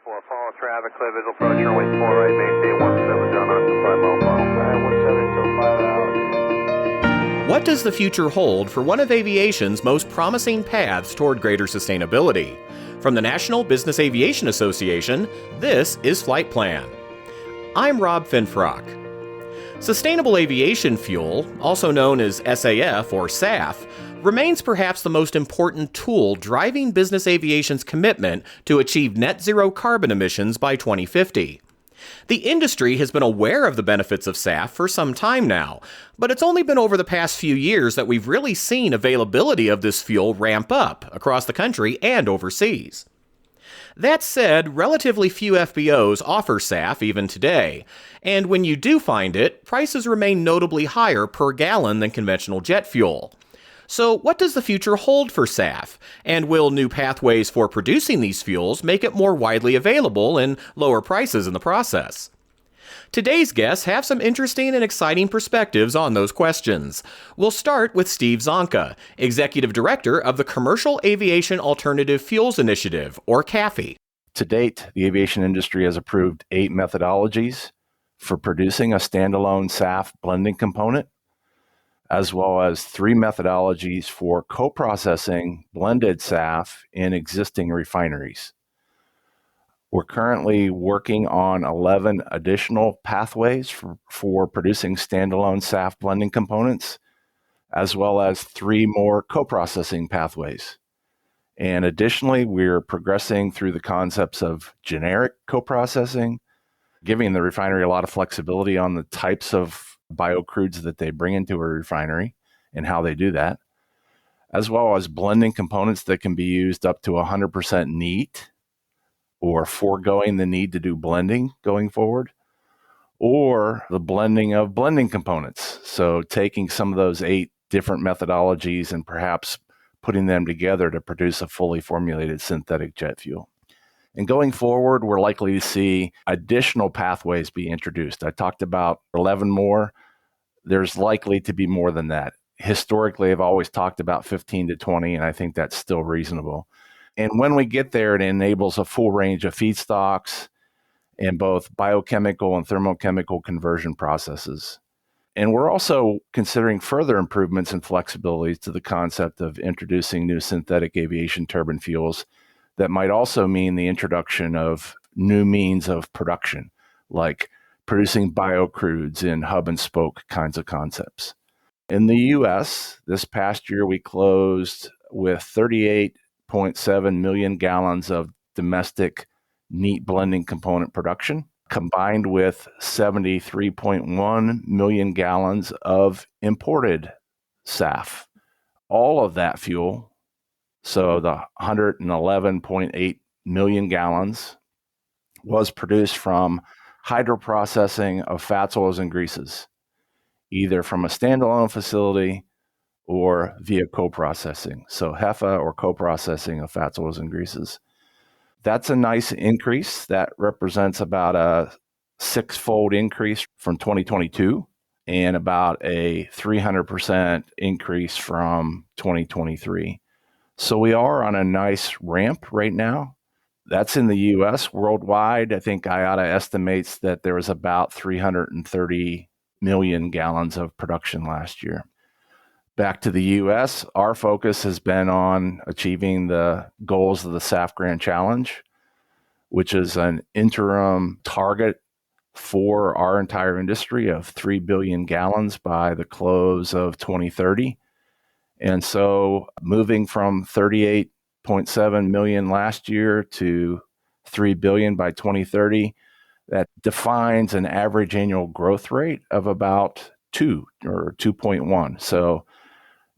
4, follow traffic, clear visual approach, runway 4 right, maintain 17, John Austin, 5 mile final. 17 until 5 out. What does the future hold for one of aviation's most promising paths toward greater sustainability? From the National Business Aviation Association, this is Flight Plan. I'm Rob Finfrock. Sustainable aviation fuel, also known as SAF or SAF, remains perhaps the most important tool driving business aviation's commitment to achieve net zero carbon emissions by 2050. The industry has been aware of the benefits of SAF for some time now, but it's only been over the past few years that we've really seen availability of this fuel ramp up across the country and overseas. That said, relatively few FBOs offer SAF even today, and when you do find it, prices remain notably higher per gallon than conventional jet fuel. So what does the future hold for SAF? And will new pathways for producing these fuels make it more widely available and lower prices in the process? Today's guests have some interesting and exciting perspectives on those questions. We'll start with Steve Zonka, Executive Director of the Commercial Aviation Alternative Fuels Initiative, or CAFI. To date, the aviation industry has approved 8 methodologies for producing a standalone SAF blending component, as well as 3 methodologies for co-processing blended SAF in existing refineries. We're currently working on 11 additional pathways for producing standalone SAF blending components, as well as 3 more co-processing pathways. And additionally, we're progressing through the concepts of generic co-processing, giving the refinery a lot of flexibility on the types of biocrudes that they bring into a refinery and how they do that, as well as blending components that can be used up to 100% neat, or foregoing the need to do blending going forward, or the blending of blending components. So taking some of those 8 different methodologies and perhaps putting them together to produce a fully formulated synthetic jet fuel. And going forward, we're likely to see additional pathways be introduced. I talked about 11 more. There's likely to be more than that. Historically, I've always talked about 15 to 20, and I think that's still reasonable. And when we get there, it enables a full range of feedstocks and both biochemical and thermochemical conversion processes. And we're also considering further improvements and flexibilities to the concept of introducing new synthetic aviation turbine fuels that might also mean the introduction of new means of production, like producing biocrudes in hub and spoke kinds of concepts. In the U.S., this past year, we closed with 38.7 million gallons of domestic neat blending component production, combined with 73.1 million gallons of imported SAF. All of that fuel, so the 111.8 million gallons, was produced from hydroprocessing of fats, oils, and greases, either from a standalone facility or via co-processing. So HEFA or co-processing of fats, oils, and greases. That's a nice increase. That represents about a 6-fold increase from 2022 and about a 300% increase from 2023. So we are on a nice ramp right now. That's in the U.S. Worldwide, I think IATA estimates that there was about 330 million gallons of production last year. Back to the U.S., our focus has been on achieving the goals of the SAF Grand Challenge, which is an interim target for our entire industry of 3 billion gallons by the close of 2030. And so moving from 38.7 million last year to 3 billion by 2030, that defines an average annual growth rate of about 2 or 2.1. So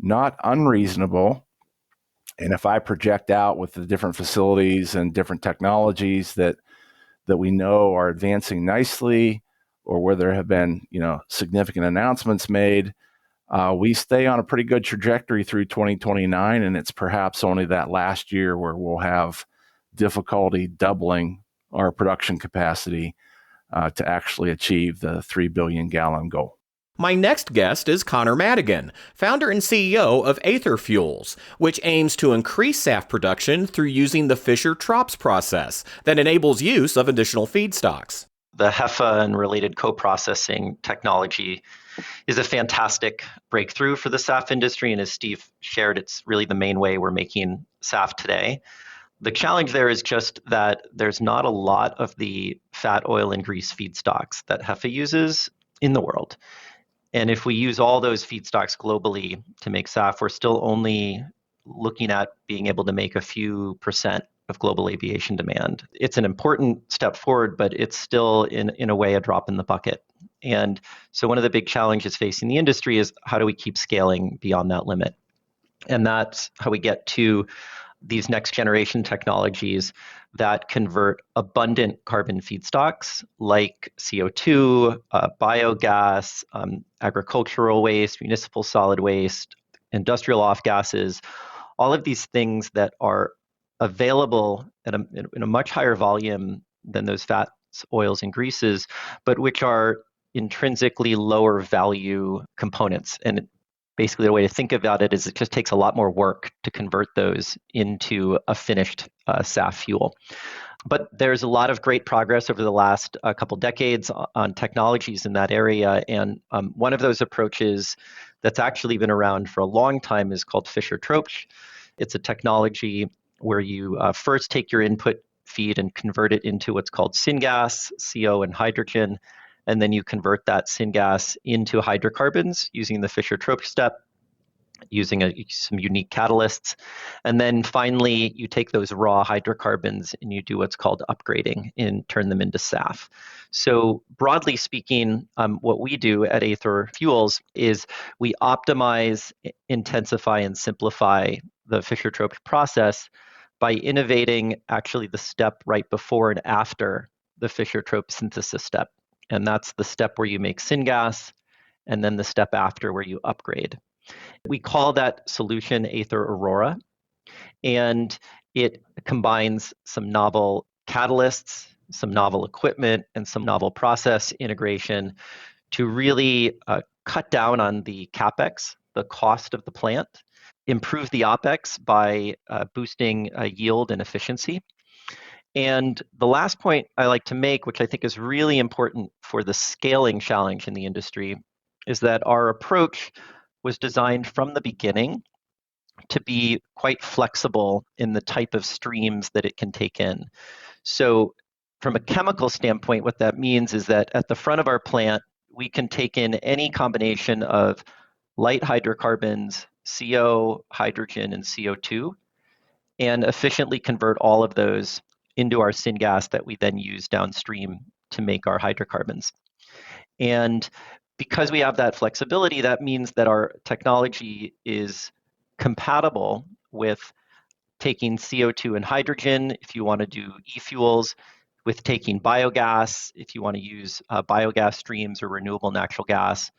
not unreasonable. And if I project out with the different facilities and different technologies that we know are advancing nicely, or where there have been, significant announcements made, we stay on a pretty good trajectory through 2029, and it's perhaps only that last year where we'll have difficulty doubling our production capacity to actually achieve the 3 billion gallon goal. My next guest is Connor Madigan, founder and CEO of Aether Fuels, which aims to increase SAF production through using the Fischer-Tropsch process that enables use of additional feedstocks. The HEFA and related co-processing technology is a fantastic breakthrough for the SAF industry. And as Steve shared, it's really the main way we're making SAF today. The challenge there is just that there's not a lot of the fat, oil, and grease feedstocks that HEFA uses in the world. And if we use all those feedstocks globally to make SAF, we're still only looking at being able to make a few percent of global aviation demand. It's an important step forward, but it's still in a way a drop in the bucket. And so one of the big challenges facing the industry is how do we keep scaling beyond that limit? And that's how we get to these next generation technologies that convert abundant carbon feedstocks like CO2, biogas, agricultural waste, municipal solid waste, industrial off gases, all of these things that are available in a much higher volume than those fats, oils, and greases, but which are intrinsically lower value components. And basically, the way to think about it is it just takes a lot more work to convert those into a finished SAF fuel. But there's a lot of great progress over the last couple decades on technologies in that area. And one of those approaches that's actually been around for a long time is called Fischer-Tropsch. It's a technology where you first take your input feed and convert it into what's called syngas, CO, and hydrogen. And then you convert that syngas into hydrocarbons using the Fischer-Tropsch step, using some unique catalysts. And then finally, you take those raw hydrocarbons and you do what's called upgrading and turn them into SAF. So broadly speaking, what we do at Aether Fuels is we optimize, intensify, and simplify the Fischer-Tropsch process by innovating actually the step right before and after the Fischer-Tropsch synthesis step. And that's the step where you make syngas, and then the step after where you upgrade. We call that solution Aether Aurora, and it combines some novel catalysts, some novel equipment, and some novel process integration to really cut down on the CapEx, the cost of the plant, improve the OpEx by boosting yield and efficiency. And the last point I like to make, which I think is really important for the scaling challenge in the industry, is that our approach was designed from the beginning to be quite flexible in the type of streams that it can take in. So from a chemical standpoint, what that means is that at the front of our plant, we can take in any combination of light hydrocarbons, CO, hydrogen, and CO2, and efficiently convert all of those into our syngas that we then use downstream to make our hydrocarbons. And because we have that flexibility, that means that our technology is compatible with taking CO2 and hydrogen if you want to do e-fuels, with taking biogas if you want to use biogas streams or renewable natural gas,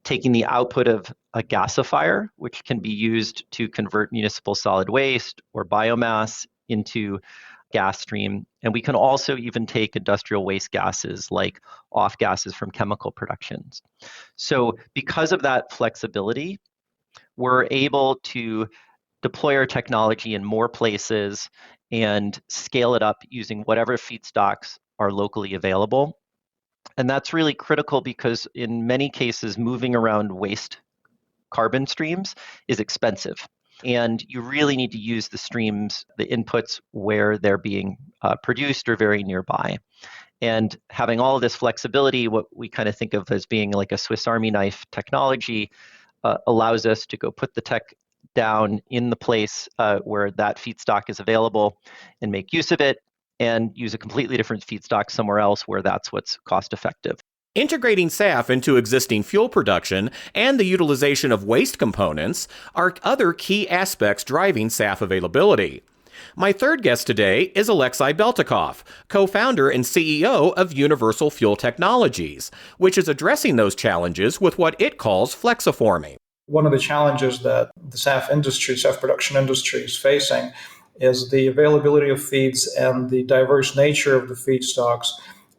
taking the output of a gasifier, which can be used to convert municipal solid waste or biomass into gas stream. And we can also even take industrial waste gases like off gases from chemical productions. So because of that flexibility, we're able to deploy our technology in more places and scale it up using whatever feedstocks are locally available. And that's really critical because in many cases, moving around waste carbon streams is expensive. And you really need to use the streams, the inputs where they're being produced or very nearby. And having all of this flexibility, what we kind of think of as being like a Swiss Army knife technology, allows us to go put the tech down in the place where that feedstock is available and make use of it, and use a completely different feedstock somewhere else where that's what's cost effective. Integrating SAF into existing fuel production and the utilization of waste components are other key aspects driving SAF availability. My third guest today is Alexei Beltikov, co-founder and CEO of Universal Fuel Technologies, which is addressing those challenges with what it calls flexiforming. One of the challenges that the SAF production industry is facing is the availability of feeds and the diverse nature of the feedstocks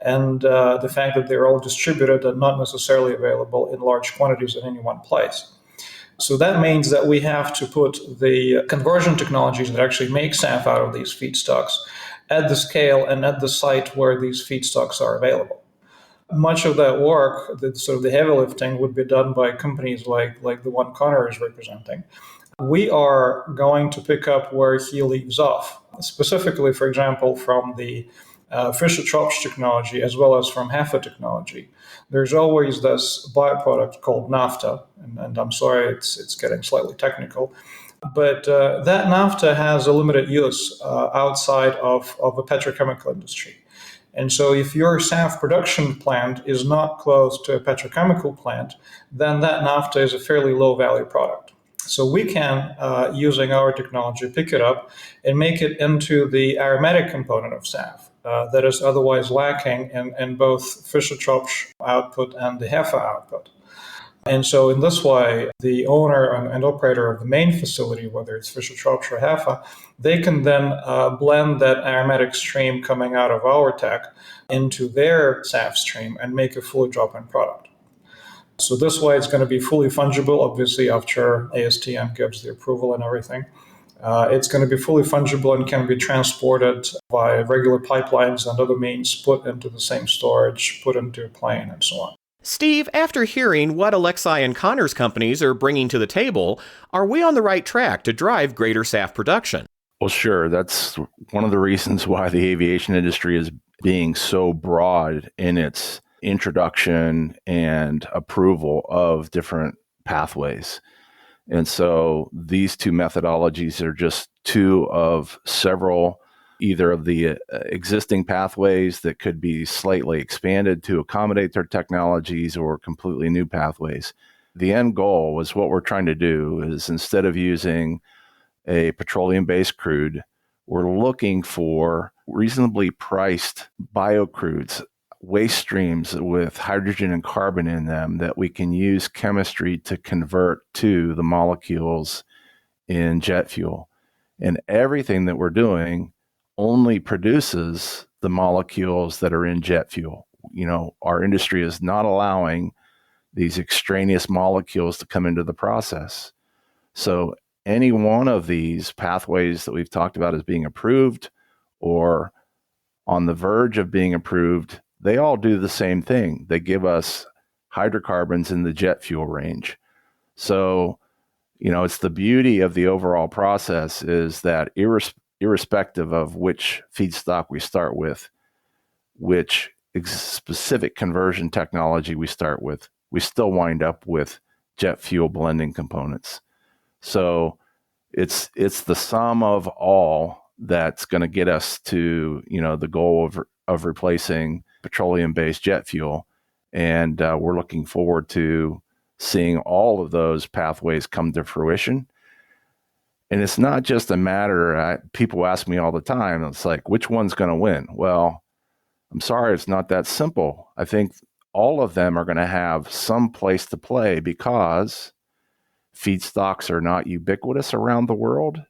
and the fact that they're all distributed and not necessarily available in large quantities in any one place. So that means that we have to put the conversion technologies that actually make SAF out of these feedstocks at the scale and at the site where these feedstocks are available. Much of that work, the heavy lifting, would be done by companies like the one Connor is representing. We are going to pick up where he leaves off, specifically, for example, from the Fischer-Tropsch technology as well as from HEFA technology. There's always this byproduct called naphtha, and I'm sorry it's getting slightly technical, but that naphtha has a limited use outside of a petrochemical industry. And so if your SAF production plant is not close to a petrochemical plant, then that naphtha is a fairly low value product. So we can, using our technology, pick it up and make it into the aromatic component of SAF that is otherwise lacking in both Fischer-Tropsch output and the HEFA output. And so in this way, the owner and operator of the main facility, whether it's Fischer-Tropsch or HEFA, they can then blend that aromatic stream coming out of our tech into their SAF stream and make a fully drop-in product. So this way, it's going to be fully fungible, obviously, after ASTM gives the approval and everything. It's going to be fully fungible and can be transported via regular pipelines and other means, put into the same storage, put into a plane, and so on. Steve, after hearing what Alexei and Connor's companies are bringing to the table, are we on the right track to drive greater SAF production? Well, sure. That's one of the reasons why the aviation industry is being so broad in its introduction and approval of different pathways. And so these two methodologies are just two of several, either of the existing pathways that could be slightly expanded to accommodate their technologies or completely new pathways. The end goal is what we're trying to do is instead of using a petroleum-based crude, we're looking for reasonably priced biocrudes, waste streams with hydrogen and carbon in them that we can use chemistry to convert to the molecules in jet fuel. And everything that we're doing only produces the molecules that are in jet fuel. You know, our industry is not allowing these extraneous molecules to come into the process. So any one of these pathways that we've talked about as being approved or on the verge of being approved, they all do the same thing. They give us hydrocarbons in the jet fuel range. So, you know, it's the beauty of the overall process is that irrespective of which feedstock we start with, which specific conversion technology we start with, we still wind up with jet fuel blending components. So it's the sum of all that's going to get us to, you know, the goal of replacing petroleum-based jet fuel. And we're looking forward to seeing all of those pathways come to fruition. And it's not just a matter, people ask me all the time, it's like, which one's going to win? Well, I'm sorry, it's not that simple. I think all of them are going to have some place to play because feedstocks are not ubiquitous around the world.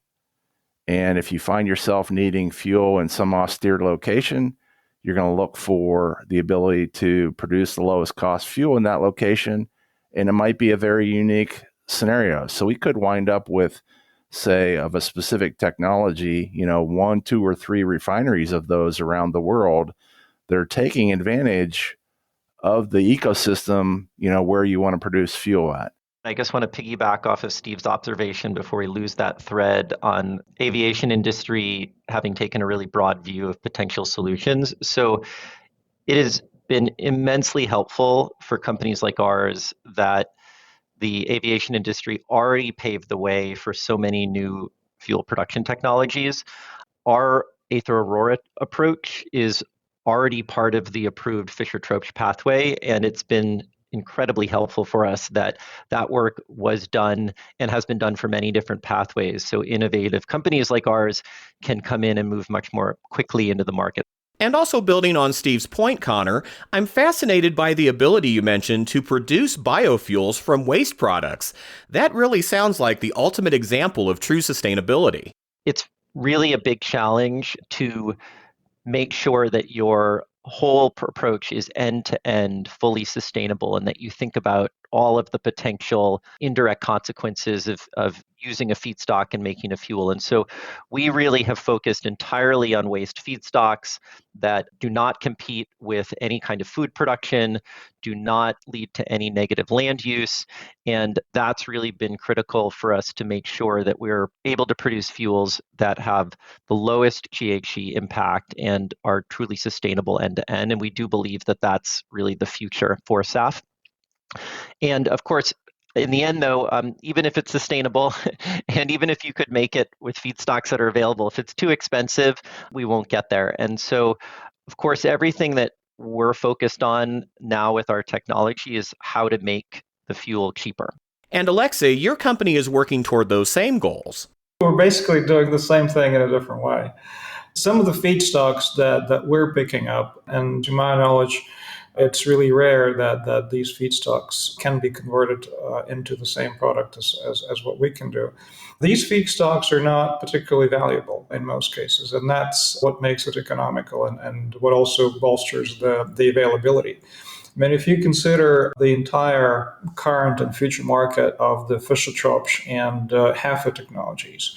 And if you find yourself needing fuel in some austere location, you're going to look for the ability to produce the lowest cost fuel in that location. And it might be a very unique scenario. So we could wind up with, say, of a specific technology, you know, 1, 2, or 3 refineries of those around the world. They're taking advantage of the ecosystem, you know, where you want to produce fuel at. I just want to piggyback off of Steve's observation before we lose that thread on aviation industry having taken a really broad view of potential solutions. So it has been immensely helpful for companies like ours that the aviation industry already paved the way for so many new fuel production technologies. Our Aether Aurora approach is already part of the approved Fischer-Tropsch pathway, and it's been incredibly helpful for us that that work was done and has been done for many different pathways. So innovative companies like ours can come in and move much more quickly into the market. And also building on Steve's point, Connor, I'm fascinated by the ability you mentioned to produce biofuels from waste products. That really sounds like the ultimate example of true sustainability. It's really a big challenge to make sure that your whole approach is end-to-end, fully sustainable, and that you think about all of the potential indirect consequences of using a feedstock and making a fuel. And so we really have focused entirely on waste feedstocks that do not compete with any kind of food production, do not lead to any negative land use. And that's really been critical for us to make sure that we're able to produce fuels that have the lowest GHG impact and are truly sustainable end to end. And we do believe that that's really the future for SAF. And of course, in the end, though, even if it's sustainable, and even if you could make it with feedstocks that are available, if it's too expensive, we won't get there. And so, of course, everything that we're focused on now with our technology is how to make the fuel cheaper. And Alexei, your company is working toward those same goals. We're basically doing the same thing in a different way. Some of the feedstocks that we're picking up, and to my knowledge, it's really rare that these feedstocks can be converted into the same product as what we can do. These feedstocks are not particularly valuable in most cases, and that's what makes it economical and what also bolsters the availability. I mean, if you consider the entire current and future market of the Fischer-Tropsch and HEFA technologies,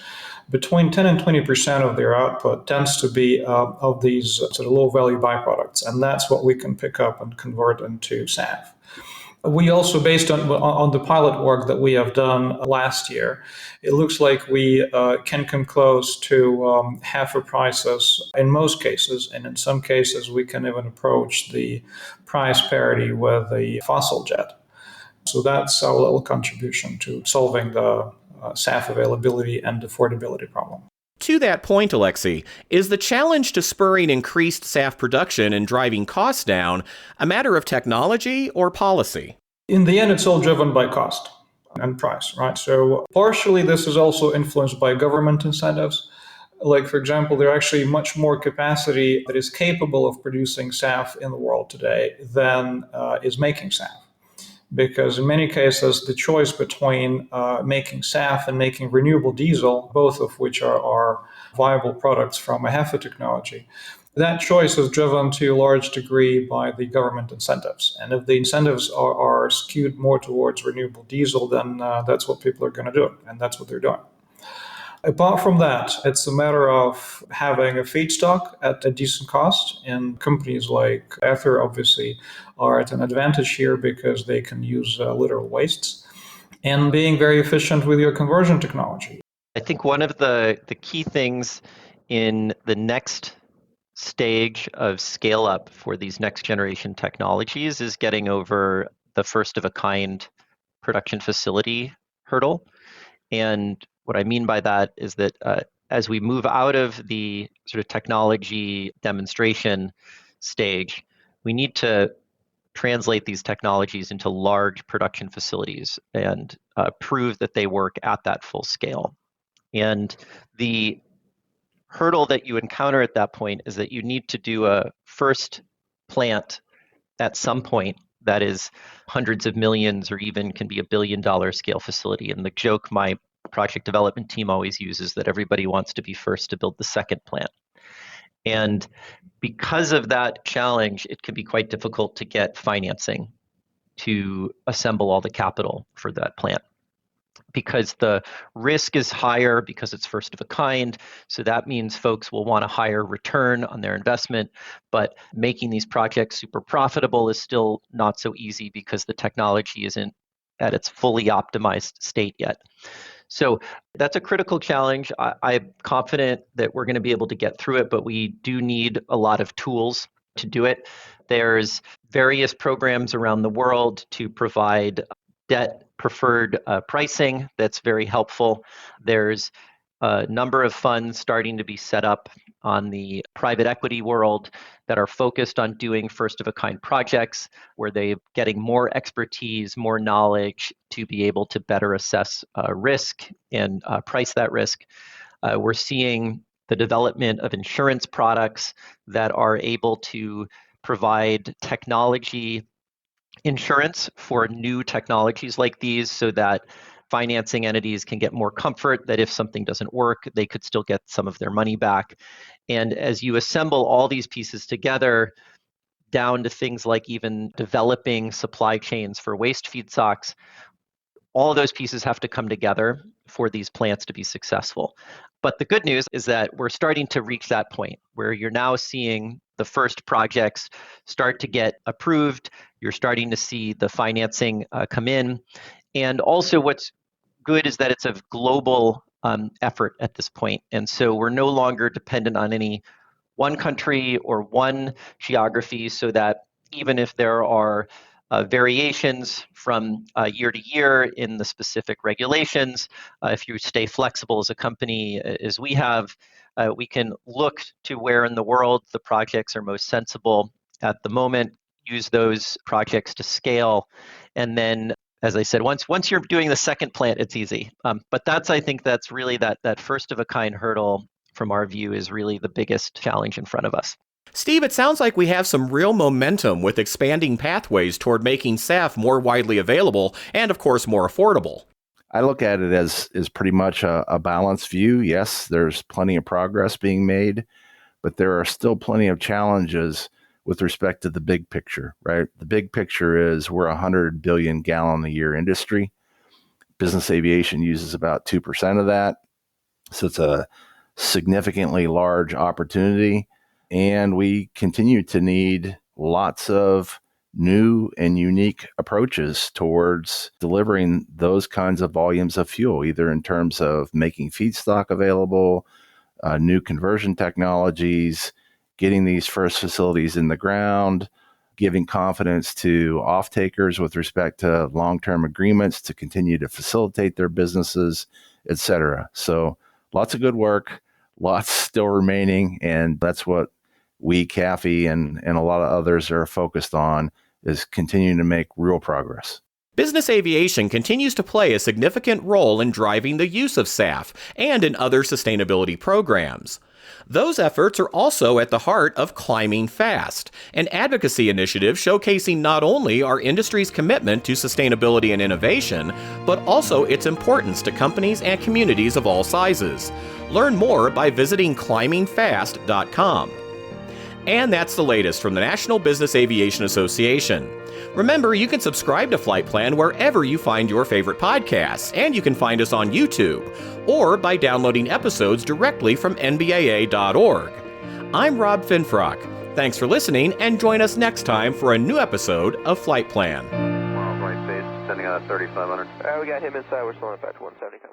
between 10 and 20% of their output tends to be of these sort of low-value byproducts, and that's what we can pick up and convert into SAF. We also, based on the pilot work that we have done last year, it looks like we can come close to HEFA prices in most cases, and in some cases we can even approach the price parity with the fossil jet. So that's our little contribution to solving the SAF availability and affordability problem. To that point, Alexei, is the challenge to spurring increased SAF production and driving costs down a matter of technology or policy? In the end, it's all driven by cost and price, right? So partially this is also influenced by government incentives. Like, for example, there are actually much more capacity that is capable of producing SAF in the world today than is making SAF. Because in many cases, the choice between making SAF and making renewable diesel, both of which are viable products from a HEFA technology, that choice is driven to a large degree by the government incentives. And if the incentives are skewed more towards renewable diesel, then that's what people are going to do, and that's what they're doing. Apart from that, it's a matter of having a feedstock at a decent cost, and companies like Ether obviously are at an advantage here because they can use literal wastes, and being very efficient with your conversion technology. I think one of the key things in the next stage of scale up for these next generation technologies is getting over the first of a kind production facility hurdle. And what I mean by that is that as we move out of the sort of technology demonstration stage, we need to translate these technologies into large production facilities and prove that they work at that full scale. And the hurdle that you encounter at that point is that you need to do a first plant at some point that is hundreds of millions or even can be $1 billion scale facility. And the joke my project development team always uses that everybody wants to be first to build the second plant. And because of that challenge, it can be quite difficult to get financing to assemble all the capital for that plant, because the risk is higher because it's first of a kind. So that means folks will want a higher return on their investment, but making these projects super profitable is still not so easy because the technology isn't at its fully optimized state yet. So that's a critical challenge. I'm confident that we're going to be able to get through it, but we do need a lot of tools to do it. There's various programs around the world to provide debt preferred pricing that's very helpful. There's a number of funds starting to be set up on the private equity world that are focused on doing first of a kind projects where they're getting more expertise, more knowledge to be able to better assess risk and price that risk. We're seeing the development of insurance products that are able to provide technology insurance for new technologies like these so that financing entities can get more comfort that if something doesn't work, they could still get some of their money back. And as you assemble all these pieces together, down to things like even developing supply chains for waste feedstocks. All of those pieces have to come together for these plants to be successful. But the good news is that we're starting to reach that point where you're now seeing the first projects start to get approved. You're starting to see the financing come in. And also what's good is that it's a global effort at this point. And so we're no longer dependent on any one country or one geography, so that even if there are variations from year to year in the specific regulations, if you stay flexible as a company, as we have, we can look to where in the world the projects are most sensible at the moment, use those projects to scale, and then, as I said, once you're doing the second plant, it's easy. But I think that's really that first of a kind hurdle from our view is really the biggest challenge in front of us. Steve, it sounds like we have some real momentum with expanding pathways toward making SAF more widely available and, of course, more affordable. I look at it as pretty much a balanced view. Yes, there's plenty of progress being made, but there are still plenty of challenges with respect to the big picture, right? The big picture is we're a 100 billion gallon a year industry. Business aviation uses about 2% of that. So it's a significantly large opportunity. And we continue to need lots of new and unique approaches towards delivering those kinds of volumes of fuel, either in terms of making feedstock available, new conversion technologies, getting these first facilities in the ground, giving confidence to off-takers with respect to long-term agreements to continue to facilitate their businesses, et cetera. So lots of good work, lots still remaining, and that's what we, CAFE, and a lot of others are focused on, is continuing to make real progress. Business aviation continues to play a significant role in driving the use of SAF and in other sustainability programs. Those efforts are also at the heart of Climbing Fast, an advocacy initiative showcasing not only our industry's commitment to sustainability and innovation, but also its importance to companies and communities of all sizes. Learn more by visiting climbingfast.com. And that's the latest from the National Business Aviation Association. Remember, you can subscribe to Flight Plan wherever you find your favorite podcasts, and you can find us on YouTube, or by downloading episodes directly from NBAA.org. I'm Rob Finfrock. Thanks for listening, and join us next time for a new episode of Flight Plan. Right base, sending out 3500. We got him inside, we're still on 170.